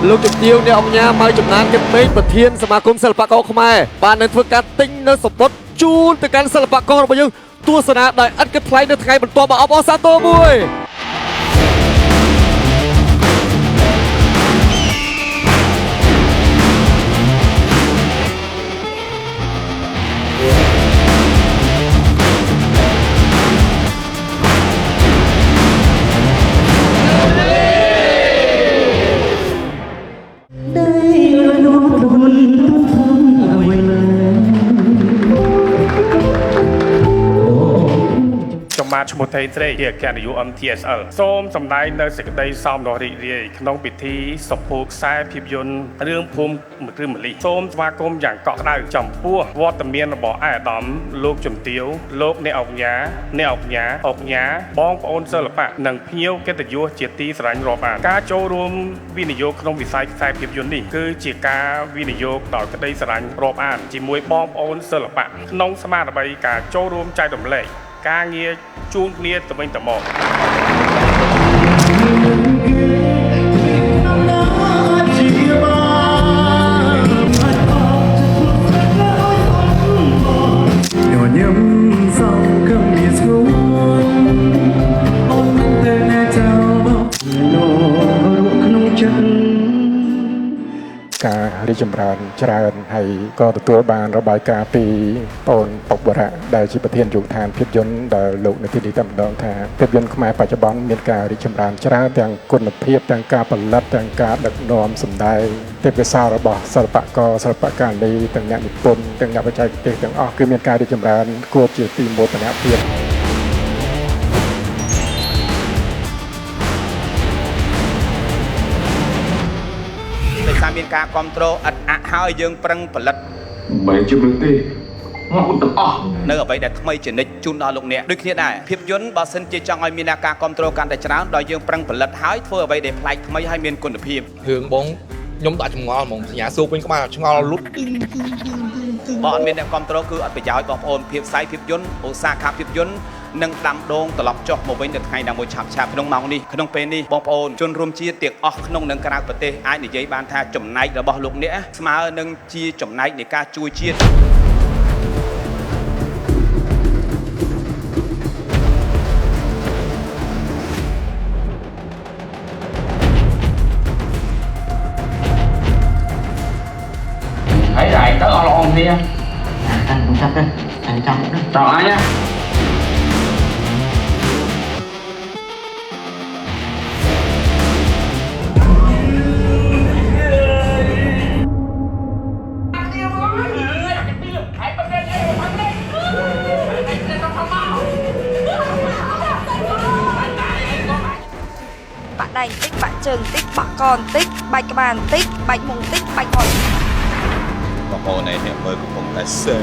លោកជំទាវអ្នកអង្គការមកចំណានកិត្តិមេឃប្រធានសមាគមសិល្បករខ្មែរបាននឹងធ្វើការទិញនៅសម្បត្តិជូនទៅកាន់សិល្បកររបស់យើងទស្សនាដោយឥតគិតថ្លៃនៅថ្ងៃបន្ទាប់មកអបអរសាទរមួយបាទឈ្មោះថេត្រេជាអគ្គនាយក MTSL សូមសម្ដែងនៅសេចក្តីសោមនស្សរីករាយក្នុងពិធីសុភោខ្សែភាពយន្តរឿងភូមិគ្រឹះមលិសូមស្វាគមន៍យ៉ាងកក់ក្ដៅចំពោះវត្តមានរបស់ឯកឧត្តមលោកជំទាវលោកអ្នកអង្គការបងប្អូនសិល្បៈនិងភ្ញៀវកិត្តិយសជាទីស្រឡាញ់រាប់អានការចូលរួមវិនិយោគក្នុងវិស័យខ្សែភាពយន្តនេះគឺជាការវិនិយោគដោយក្តីស្រឡាញ់រាប់អានជាមួយបងប្អូនសិល្បៈក្នុងស្មារតីការចូលរួមចែករំលែកការងារជូនគ្នាទៅវិញទៅមកការរីកចម្រើនច្រើនហើយក៏ទទួលបានរបាយការណ៍ពីបងបុព្វបុរៈដែលជាប្រធានយុវដ្ឋានភាពយន្តដែលលោកនៅទីនេះតែម្ដងថាភាពយន្តខ្មែរបច្ចុប្បន្នមានការរីកចម្រើនច្រើនទាំងគុណភាពទាំងការផលិតទាំងការដឹកនាំសម្ដែងទេពកោសល្យរបស់សិល្បករសិល្បករនីទាំងអ្នកនិពន្ធទាំងអ្នកបច្ចេកទេសទាំងអស់គឺមានការរីកចម្រើនគួរជាទីមោទនភាពថាមានការគ្រប់គ្រងឥតអាក់ហើយយើងប្រឹងផលិតមិនជឿទេមកទាំងអស់នៅអ្វីដែលថ្មីជានិច្ចជូនដល់លោកអ្នកដូចគ្នាដែរភាពយន្តបើសិនជាចង់ឲ្យមានការគ្រប់គ្រងកាន់តែច្រើនដោយយើងប្រឹងផលិតហើយធ្វើអ្វីដែលប្លែកថ្មីហើយមានគុណភាពរឿងបងខ្ញុំដាក់ចម្ងល់ហ្មងសញ្ញាសួរវិញក្បាលឆ្ងល់លុតបើអត់មានអ្នកគ្រប់គ្រងគឺអត់ប្រយោជន៍បងប្អូនភាពផ្សាយភាពយន្តឧស្សាហកម្មភាពយន្តនឹងដាំដងត្រឡប់ចុះមកវិញនៅថ្ងៃណាមួយឆាប់ក្នុងម៉ោងនេះក្នុងពេលនេះបងប្អូនជនរួមជាតិទាំងអស់ក្នុងនិងក្រៅប្រទេសអាចនិយាយបានថាចំណែករបស់លោកអ្នកស្មើនឹងជាចំណែកនៃការជួយជាតិហើយឯងទៅអស់ល្អគ្នាកាន់ខ្ញុំចាប់ទៅតែចាំទៅតើអញណាបាក់ដៃបន្តិចបាក់ជើងបន្តិចបាក់កបន្តិចបាច់ក្បាលបន្តិចបាច់មុខបន្តិចបាច់កបងប្អូនឯងមើលកំពុងតែសើ